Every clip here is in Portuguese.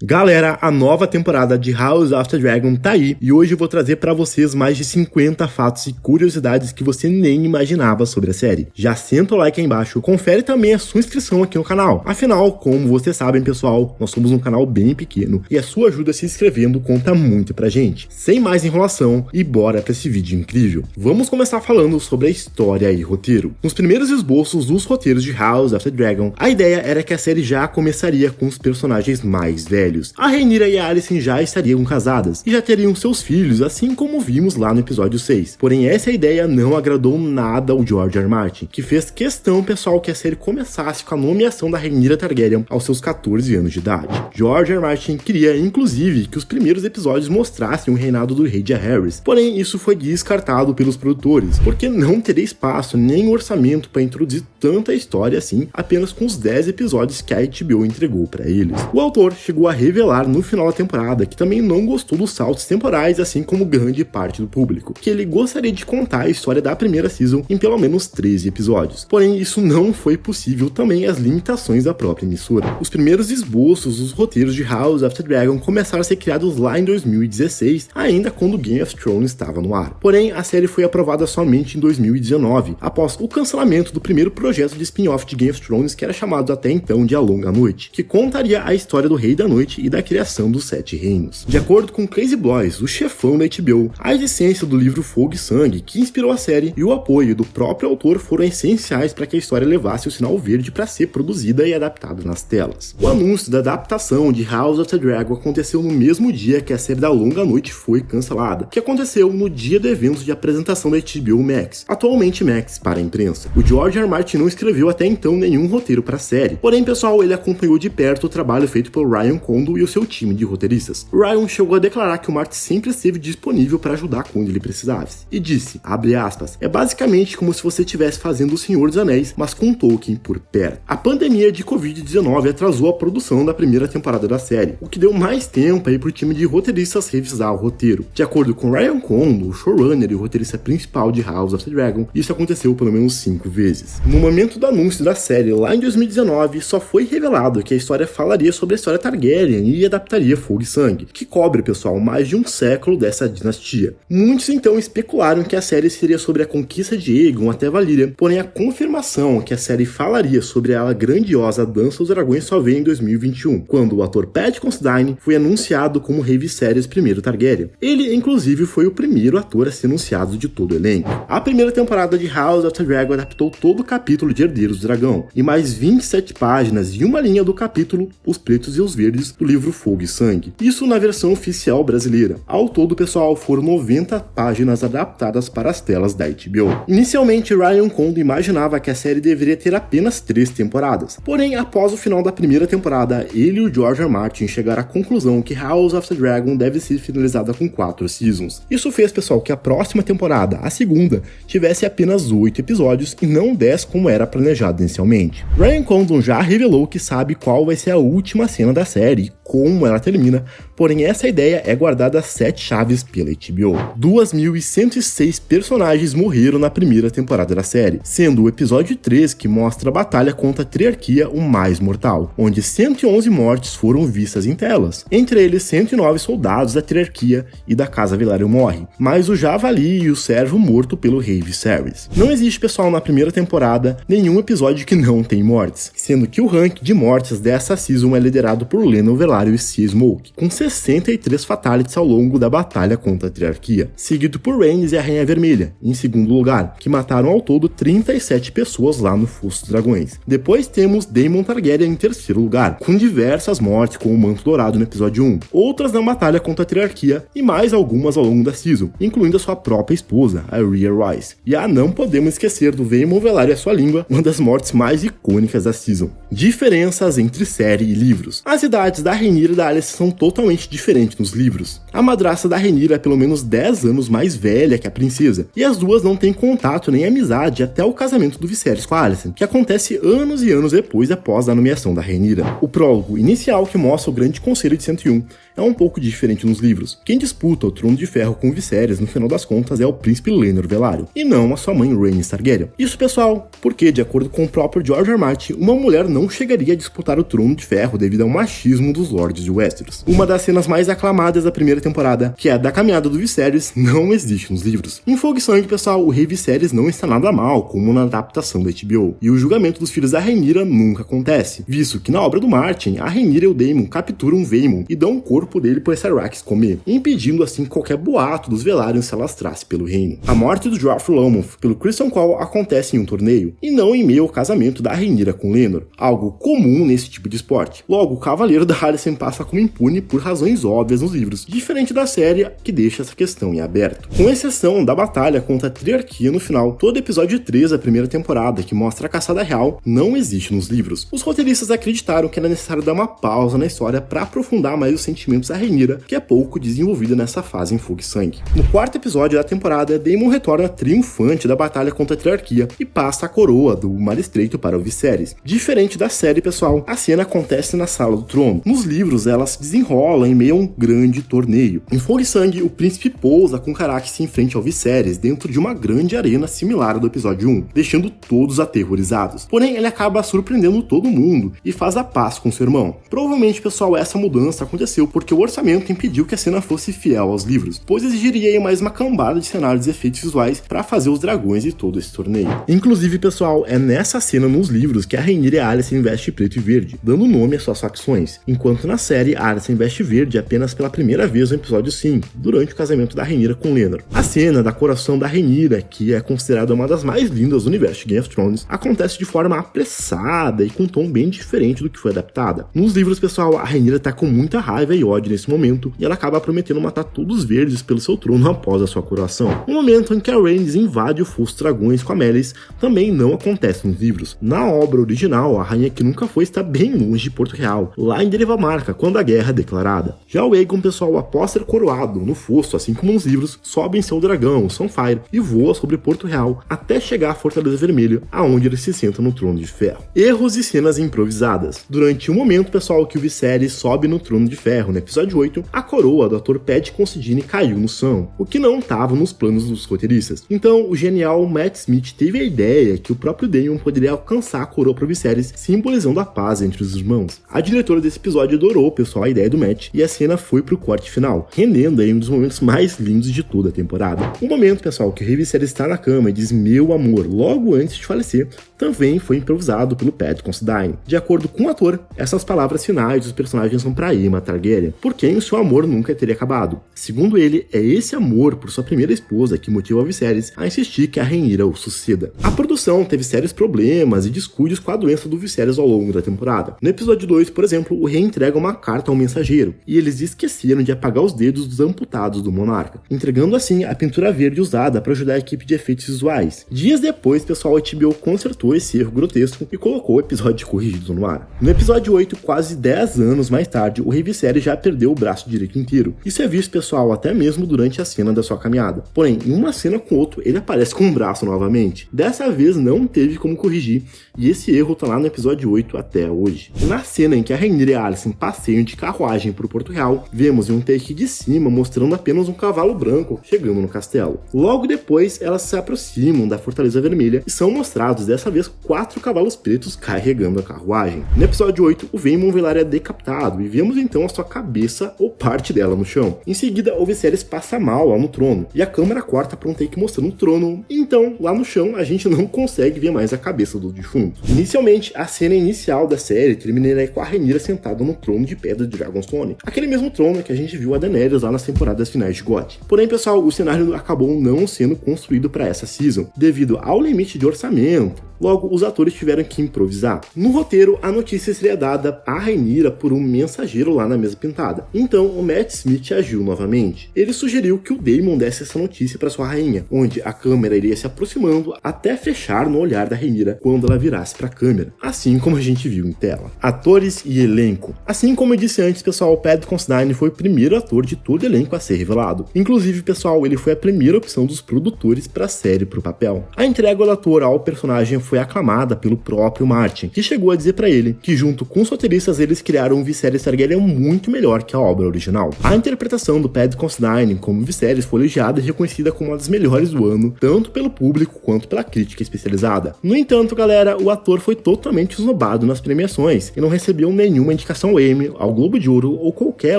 Galera, a nova temporada de House of the Dragon tá aí e hoje eu vou trazer pra vocês mais de 50 fatos e curiosidades que você nem imaginava sobre a série. Já senta o like aí embaixo, confere também a sua inscrição aqui no canal. Afinal, como vocês sabem pessoal, nós somos um canal bem pequeno e a sua ajuda se inscrevendo conta muito pra gente. Sem mais enrolação e bora pra esse vídeo incrível. Vamos começar falando sobre a história e roteiro. Nos primeiros esboços dos roteiros de House of the Dragon, a ideia era que a série já começaria com os personagens mais velhos. A Rhaenyra e a Alicent já estariam casadas e já teriam seus filhos, assim como vimos lá no episódio 6. Porém, essa ideia não agradou nada ao George R. R. Martin, que fez questão, pessoal, que a série começasse com a nomeação da Rhaenyra Targaryen aos seus 14 anos de idade. George R. R. Martin queria, inclusive, que os primeiros episódios mostrassem o reinado do rei Jaehaerys. Porém, isso foi descartado pelos produtores, porque não teria espaço nem orçamento para introduzir tanta história assim, apenas com os 10 episódios que a HBO entregou para eles. O autor chegou a revelar no final da temporada que também não gostou dos saltos temporais, assim como grande parte do público, que ele gostaria de contar a história da primeira season em pelo menos 13 episódios. Porém, isso não foi possível, também as limitações da própria emissora. Os primeiros esboços dos roteiros de House of the Dragon começaram a ser criados lá em 2016, ainda quando Game of Thrones estava no ar. Porém, a série foi aprovada somente em 2019, após o cancelamento do primeiro projeto de spin-off de Game of Thrones, que era chamado até então de A Longa Noite, que contaria a história do Rei da Noite e da criação dos Sete Reinos. De acordo com Crazy Bloys, o chefão da HBO, a essência do livro Fogo e Sangue, que inspirou a série, e o apoio do próprio autor foram essenciais para que a história levasse o sinal verde para ser produzida e adaptada nas telas. O anúncio da adaptação de House of the Dragon aconteceu no mesmo dia que a série da Longa Noite foi cancelada, que aconteceu no dia do evento de apresentação da HBO Max, atualmente Max para a imprensa. O George R. R. Martin não escreveu até então nenhum roteiro para a série, porém pessoal, ele acompanhou de perto o trabalho feito por Ryan Condal e o seu time de roteiristas. Ryan chegou a declarar que o Martin sempre esteve disponível para ajudar quando ele precisasse, e disse, abre aspas, é basicamente como se você estivesse fazendo O Senhor dos Anéis, mas com Tolkien por perto. A pandemia de Covid-19 atrasou a produção da primeira temporada da série, o que deu mais tempo aí para o time de roteiristas revisar o roteiro. De acordo com Ryan Condal, o showrunner e o roteirista principal de House of the Dragon, isso aconteceu pelo menos 5 vezes. No momento do anúncio da série, lá em 2019, só foi revelado que a história falaria sobre a história Targaryen e adaptaria Fogo e Sangue, que cobre, pessoal, mais de um século dessa dinastia. Muitos então especularam que a série seria sobre a conquista de Aegon até Valyria, porém a confirmação que a série falaria sobre a grandiosa Dança dos Dragões só veio em 2021, quando o ator Pat Considine foi anunciado como Rei Viserys I Targaryen. Ele, inclusive, foi o primeiro ator a ser anunciado de todo o elenco. A primeira temporada de House of the Dragon adaptou todo o capítulo de Herdeiros do Dragão, e mais 27 páginas e uma linha do capítulo Os Pretos e os Verdes do livro Fogo e Sangue. Isso na versão oficial brasileira. Ao todo, pessoal, foram 90 páginas adaptadas para as telas da HBO. Inicialmente, Ryan Condal imaginava que a série deveria ter apenas 3 temporadas. Porém, após o final da primeira temporada, ele e o George R. R. Martin chegaram à conclusão que House of the Dragon deve ser finalizada com 4 seasons. Isso fez, pessoal, que a próxima temporada, a segunda, tivesse apenas 8 episódios e não 10 como era planejado inicialmente. Ryan Condal já revelou que sabe qual vai ser a última cena da série e como ela termina, porém essa ideia é guardada às 7 chaves pela HBO. 2.106 personagens morreram na primeira temporada da série, sendo o episódio 3 que mostra a batalha contra a Triarquia o mais mortal, onde 111 mortes foram vistas em telas. Entre eles, 109 soldados da Triarquia e da Casa Velaryon morrem, mais o Javali e o servo morto pelo Rei Viserys. Não existe, pessoal, na primeira temporada nenhum episódio que não tem mortes, sendo que o ranking de mortes dessa season é liderado por Lennon Velaryon e Sea Smoke, com 63 fatalities ao longo da batalha contra a Triarquia, seguido por Rhaenys e a Rainha Vermelha, em segundo lugar, que mataram ao todo 37 pessoas lá no Fosso dos Dragões. Depois temos Daemon Targaryen em terceiro lugar, com diversas mortes com o Manto Dourado no episódio 1, outras na batalha contra a Triarquia e mais algumas ao longo da season, incluindo a sua própria esposa, a Rhea Royce. E não podemos esquecer do Daemon Velaryon e a sua língua, uma das mortes mais icônicas da season. Diferenças entre série e livros. As idades da Rhaenyra e da Alicent são totalmente diferentes nos livros. A madrasta da Rhaenyra é pelo menos 10 anos mais velha que a princesa, e as duas não têm contato nem amizade até o casamento do Viserys com a Alicent, que acontece anos e anos depois após a nomeação da Rhaenyra. O prólogo inicial que mostra o Grande Conselho de 101 é um pouco diferente nos livros. Quem disputa o Trono de Ferro com o Viserys, no final das contas, é o príncipe Laenor Velaryon, e não a sua mãe Rhaenys Targaryen. Isso, pessoal, porque, de acordo com o próprio George R. R. Martin, uma mulher não chegaria a disputar o Trono de Ferro devido ao machismo dos Lordes de Westeros. Uma das cenas mais aclamadas da primeira temporada, que é a da caminhada do Viserys, não existe nos livros. Em Fogo e Sangue, pessoal, o rei Viserys não está nada mal, como na adaptação da HBO, e o julgamento dos filhos da Rhaenyra nunca acontece, visto que na obra do Martin, a Rhaenyra e o Daemon capturam Vaemon e dão o corpo dele para esse Arrakis comer, impedindo assim qualquer boato dos Velaryon se alastrasse pelo reino. A morte do Joffrey Lonmouth pelo Criston Cole acontece em um torneio, e não em meio ao casamento da Rhaenyra com Laenor, algo comum nesse tipo de esporte. Logo, o cavaleiro da Alicent passa como impune por razões óbvias nos livros, diferente da série que deixa essa questão em aberto. Com exceção da batalha contra a Triarquia no final, todo episódio 3 da primeira temporada, que mostra a caçada real, não existe nos livros. Os roteiristas acreditaram que era necessário dar uma pausa na história para aprofundar mais os sentimentos da Rhaenyra, que é pouco desenvolvida nessa fase em Fogo e Sangue. No quarto episódio da temporada, Daemon retorna triunfante da batalha contra a Triarquia e passa a coroa do Mar Estreito para o Viserys. Diferente da série, pessoal, a cena acontece na Sala do Trono. Nos livros, ela se desenrola em meio a um grande torneio. Em Fogo e Sangue, o príncipe pousa com Caraxes em frente ao Viserys, dentro de uma grande arena similar ao do episódio 1, deixando todos aterrorizados. Porém, ele acaba surpreendendo todo mundo e faz a paz com seu irmão. Provavelmente, pessoal, essa mudança aconteceu porque o orçamento impediu que a cena fosse fiel aos livros, pois exigiria aí mais uma cambada de cenários e efeitos visuais para fazer os dragões e todo esse torneio. Inclusive, pessoal, é nessa cena nos livros que a Rhaenyra e a Alicent vestem preto e verde, dando nome às suas facções, enquanto na série a Alicent veste verde apenas pela primeira vez no episódio 5, durante o casamento da Rhaenyra com Laenor. A cena da coroação da Rhaenyra, que é considerada uma das mais lindas do universo de Game of Thrones, acontece de forma apressada e com um tom bem diferente do que foi adaptada. Nos livros, pessoal, a Rhaenyra tá com muita raiva e ódio nesse momento, e ela acaba prometendo matar todos os verdes pelo seu trono após a sua coroação. No momento em que a Rhaenys invade o Fosso dos Dragões com a Meleys, também não acontece nos livros. Na obra original, a rainha que nunca foi está bem longe de Porto Real, lá em Derivamarca, quando a guerra é declarada. Já o Aegon, pessoal, após ser coroado no fosso, assim como nos livros, sobe em seu dragão, o Sunfyre, e voa sobre Porto Real até chegar à Fortaleza Vermelha, aonde ele se senta no Trono de Ferro. Erros e cenas improvisadas. Durante um momento, pessoal, que o Viserys sobe no Trono de Ferro, no episódio 8, a coroa do ator Paddy Considine caiu no chão, o que não estava nos planos dos roteiristas. Então, o genial Matt Smith teve a ideia que o próprio Daemon poderia alcançar a coroa para o Viserys, simbolizando a paz entre os irmãos. A diretora desse episódio adorou, pessoal, a ideia do Matt, e a cena foi pro corte final, rendendo aí um dos momentos mais lindos de toda a temporada. O momento, pessoal, que o rei Viserys está na cama e diz "meu amor" logo antes de falecer, também foi improvisado pelo Paddy Considine. De acordo com o ator, essas palavras finais dos personagens são para Aemma Targaryen, por quem o seu amor nunca teria acabado. Segundo ele, é esse amor por sua primeira esposa que motiva o Viserys a insistir que a Rhaenyra o suceda. A produção teve sérios problemas e descuidos com a doença do Viserys ao longo da temporada. No episódio 2, por exemplo, o rei entrega uma carta ao mensageiro, e eles esqueceram de apagar os dedos dos amputados do monarca, entregando assim a pintura verde usada para ajudar a equipe de efeitos visuais. Dias depois, pessoal, a HBO consertou esse erro grotesco e colocou o episódio corrigido no ar. No episódio 8, quase 10 anos mais tarde, o rei Viserys já perdeu o braço direito inteiro. Isso é visto, pessoal, até mesmo durante a cena da sua caminhada. Porém, em uma cena com outro, ele aparece com um braço novamente. Dessa vez não teve como corrigir, e esse erro tá lá no episódio 8 até hoje. Na cena em que a Rhaenyra e a Alicent passeiam de carruagem pro Porto Real, vemos em um take de cima mostrando apenas um cavalo branco chegando no castelo. Logo depois, elas se aproximam da Fortaleza Vermelha e são mostrados dessa vez 4 cavalos pretos carregando a carruagem. No episódio 8, o Vaemon Velaryon é decapitado e vemos então a sua cabeça ou parte dela no chão. Em seguida, o Viserys passa mal lá no trono e a câmera corta para um take mostrando o trono. Então, lá no chão, a gente não consegue ver mais a cabeça do defunto. Inicialmente, a cena inicial da série terminaria com a Rhaenyra sentada no trono de pedra de Dragonstone, aquele mesmo trono que a gente viu a Daenerys lá nas temporadas finais de GOT. Porém, pessoal, o cenário acabou não sendo construído para essa season, devido ao limite de orçamento. Logo, os atores tiveram que improvisar. No roteiro, a notícia seria dada à Rhaenyra por um mensageiro lá na mesa pintada. Então, o Matt Smith agiu novamente. Ele sugeriu que o Daemon desse essa notícia para sua rainha, onde a câmera iria se aproximando até fechar no olhar da Rhaenyra quando ela virasse para a câmera, assim como a gente viu em tela. Atores e elenco. Assim como eu disse antes, pessoal, o Paddy Considine foi o primeiro ator de todo o elenco a ser revelado. Inclusive, pessoal, ele foi a primeira opção dos produtores para a série pro papel. A entrega do ator ao personagem foi aclamada pelo próprio Martin, que chegou a dizer pra ele que junto com os roteiristas eles criaram um Viserys Targaryen muito melhor que a obra original. A interpretação do Paddy Considine como Viserys foi elogiada e reconhecida como uma das melhores do ano, tanto pelo público quanto pela crítica especializada. No entanto, galera, o ator foi totalmente esnobado nas premiações e não recebeu nenhuma indicação ao Emmy, ao Globo de Ouro ou qualquer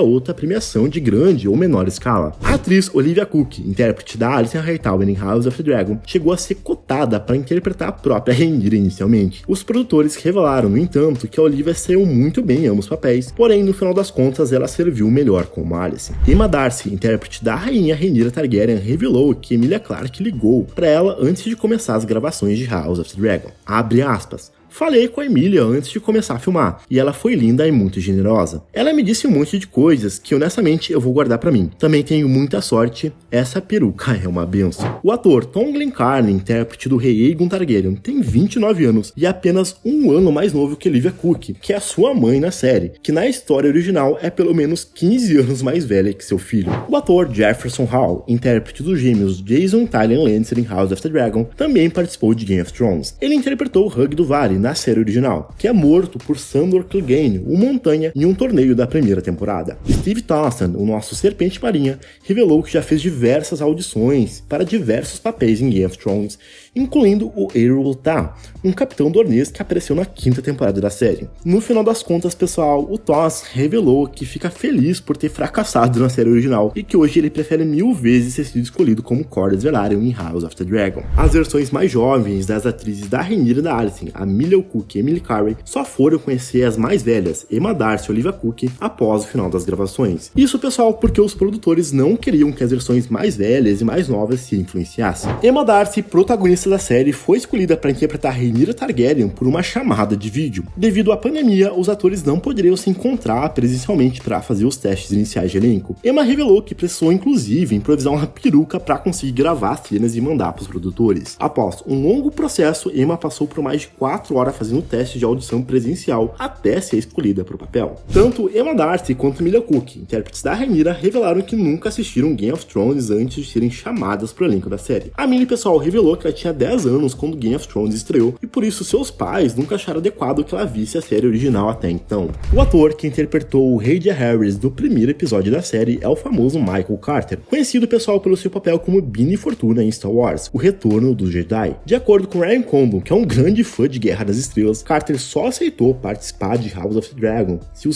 outra premiação de grande ou menor escala. A atriz Olivia Cook, intérprete da Alicent Hightower em House of the Dragon, chegou a ser cotada para interpretar a própria Rhaenyra inicialmente. Os produtores revelaram, no entanto, que a Olivia saiu muito bem em ambos os papéis, porém, no final das contas, ela serviu melhor como Alicent. Emma Darcy, intérprete da rainha Rhaenyra Targaryen, revelou que Emilia Clarke ligou para ela antes de começar as gravações de House of the Dragon. Abre aspas. Falei com a Emilia antes de começar a filmar, e ela foi linda e muito generosa. Ela me disse um monte de coisas que honestamente eu vou guardar pra mim. Também tenho muita sorte, essa peruca é uma benção. O ator Tom Glencairn, intérprete do rei Aegon Targaryen, tem 29 anos e é apenas um ano mais novo que Olivia Cook, que é a sua mãe na série, que na história original é pelo menos 15 anos mais velha que seu filho. O ator Jefferson Hall, intérprete dos gêmeos Jason e Tyrion Lannister em House of the Dragon, também participou de Game of Thrones. Ele interpretou o Hug do Vale na série original, que é morto por Sandor Clegane, o Montanha, em um torneio da primeira temporada. Steve Townsend, o nosso Serpente Marinha, revelou que já fez diversas audições para diversos papéis em Game of Thrones, incluindo o Errol Tha, um capitão dornês que apareceu na 5ª temporada da série. No final das contas, pessoal, o Toss revelou que fica feliz por ter fracassado na série original e que hoje ele prefere 1000 vezes ter sido escolhido como Corlys Velaryon em House of the Dragon. As versões mais jovens das atrizes da Rhaenyra e da Alicent, a Emilia Cook e Emily Carey, só foram conhecer as mais velhas, Emma Darcy e Olivia Cook, após o final das gravações. Isso, pessoal, porque os produtores não queriam que as versões mais velhas e mais novas se influenciassem. Emma Darcy, protagonista da série, foi escolhida para interpretar Rhaenyra Targaryen por uma chamada de vídeo. Devido à pandemia, os atores não poderiam se encontrar presencialmente para fazer os testes iniciais de elenco. Emma revelou que precisou inclusive improvisar uma peruca para conseguir gravar as cenas e mandar para os produtores. Após um longo processo, Emma passou por mais de 4 horas fazendo teste de audição presencial até ser escolhida para o papel. Tanto Emma Darcy quanto Emilia Cook, intérpretes da Rhaenyra, revelaram que nunca assistiram Game of Thrones antes de serem chamadas para o elenco da série. A Millie, pessoal, revelou que ela tinha 10 anos quando Game of Thrones estreou e por isso seus pais nunca acharam adequado que ela visse a série original até então. O ator que interpretou o Rey Harris do primeiro episódio da série é o famoso Michael Carter, conhecido, pessoal, pelo seu papel como Bene Fortuna em Star Wars, O Retorno dos Jedi. De acordo com Ryan Condon, que é um grande fã de Guerra das Estrelas, Carter só aceitou participar de House of the Dragon se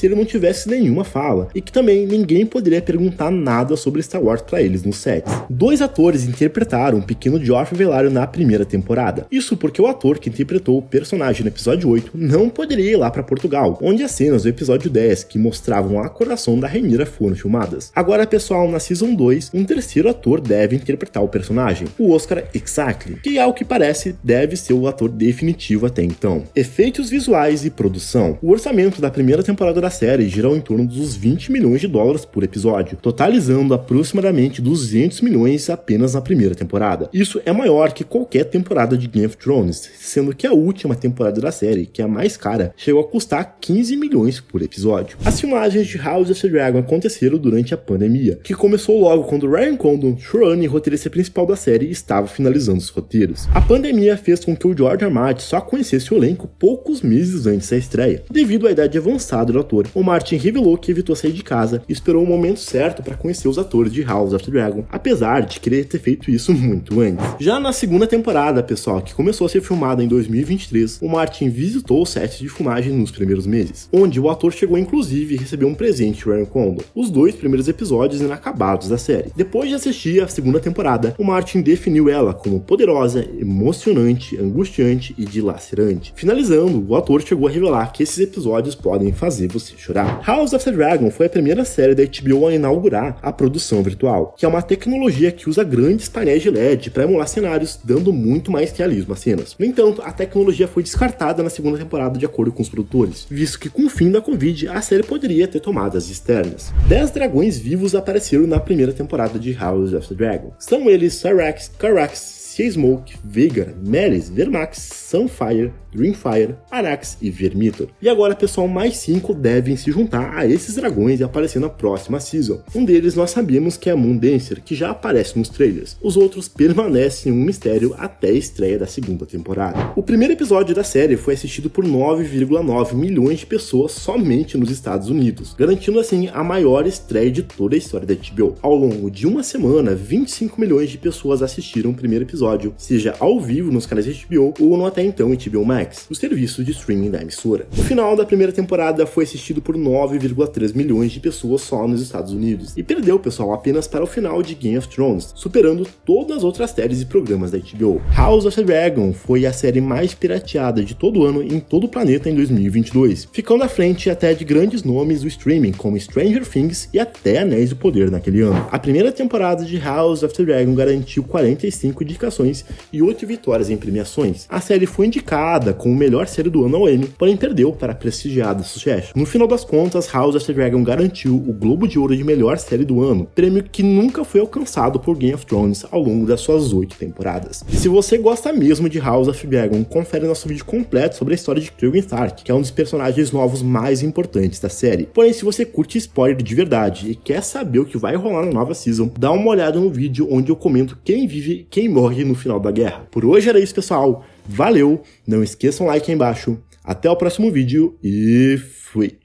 ele não tivesse nenhuma fala, e que também ninguém poderia perguntar nada sobre Star Wars pra eles nos sets. 2 atores interpretaram o pequeno Joffrey Velaryon na primeira temporada. Isso porque o ator que interpretou o personagem no episódio 8 não poderia ir lá pra Portugal, onde as cenas do episódio 10 que mostravam a coração da Rhaenyra foram filmadas. Agora, pessoal, na Season 2, um terceiro ator deve interpretar o personagem, o Oscar Isaac, que ao que parece deve ser o ator definitivo até então. Efeitos visuais e produção. O orçamento da primeira temporada da série girou em torno dos 20 milhões de dólares por episódio, totalizando aproximadamente 200 milhões apenas na primeira temporada. Isso é maior que qualquer temporada de Game of Thrones, sendo que a última temporada da série, que é a mais cara, chegou a custar 15 milhões por episódio. As filmagens de House of the Dragon aconteceram durante a pandemia, que começou logo quando Ryan Condon, showrunner e roteirista principal da série, estava finalizando os roteiros. A pandemia fez com que o George R. R. Martin só conhecesse o elenco poucos meses antes da estreia. Devido à idade avançada do ator, o Martin revelou que evitou sair de casa e esperou o momento certo para conhecer os atores de House of the Dragon, apesar de querer ter feito isso muito antes. Já na segunda temporada, pessoal, que começou a ser filmada em 2023, o Martin visitou o set de filmagem nos primeiros meses, onde o ator chegou inclusive a receber um presente de Ryan Condon, os 2 primeiros episódios inacabados da série. Depois de assistir a segunda temporada, o Martin definiu ela como poderosa, emocionante, angustiante e dilacerante. Finalizando, o ator chegou a revelar que esses episódios podem fazer você chorar. House of the Dragon foi a primeira série da HBO a inaugurar a produção virtual, que é uma tecnologia que usa grandes painéis de LED para emular cenários, dando muito mais realismo às cenas. No entanto, a tecnologia foi descartada na segunda temporada de acordo com os produtores, visto que com o fim da Covid, a série poderia ter tomadas externas. 10 dragões vivos apareceram na primeira temporada de House of the Dragon. São eles Syrax, Carax, Sea Smoke, Vhagar, Meleys, Vermax, Sunfire, Dreamfire, Arax e Vermithor. E agora, pessoal, mais 5 devem se juntar a esses dragões e aparecer na próxima season. Um deles nós sabemos que é a Moondancer, que já aparece nos trailers. Os outros permanecem um mistério até a estreia da segunda temporada. O primeiro episódio da série foi assistido por 9,9 milhões de pessoas somente nos Estados Unidos, garantindo assim a maior estreia de toda a história da HBO. Ao longo de uma semana, 25 milhões de pessoas assistiram o primeiro episódio, seja ao vivo nos canais da HBO ou no até então HBO Max, o serviço de streaming da emissora. O final da primeira temporada foi assistido por 9,3 milhões de pessoas só nos Estados Unidos, e perdeu, pessoal, apenas para o final de Game of Thrones, superando todas as outras séries e programas da HBO. House of the Dragon foi a série mais pirateada de todo ano em todo o planeta em 2022, ficando à frente até de grandes nomes do streaming, como Stranger Things e até Anéis do Poder naquele ano. A primeira temporada de House of the Dragon garantiu 45 indicações e 8 vitórias em premiações. A série foi indicada como melhor série do ano ao Emmy, porém perdeu para a prestigiada Succession. No final das contas, House of the Dragon garantiu o Globo de Ouro de melhor série do ano, prêmio que nunca foi alcançado por Game of Thrones ao longo das suas 8 temporadas. Se você gosta mesmo de House of the Dragon, confere nosso vídeo completo sobre a história de Clegane Stark, que é um dos personagens novos mais importantes da série. Porém, se você curte spoiler de verdade e quer saber o que vai rolar na nova season, dá uma olhada no vídeo onde eu comento quem vive e quem morre no final da guerra. Por hoje era isso, pessoal. Valeu, não esqueçam o like aí embaixo. Até o próximo vídeo e fui!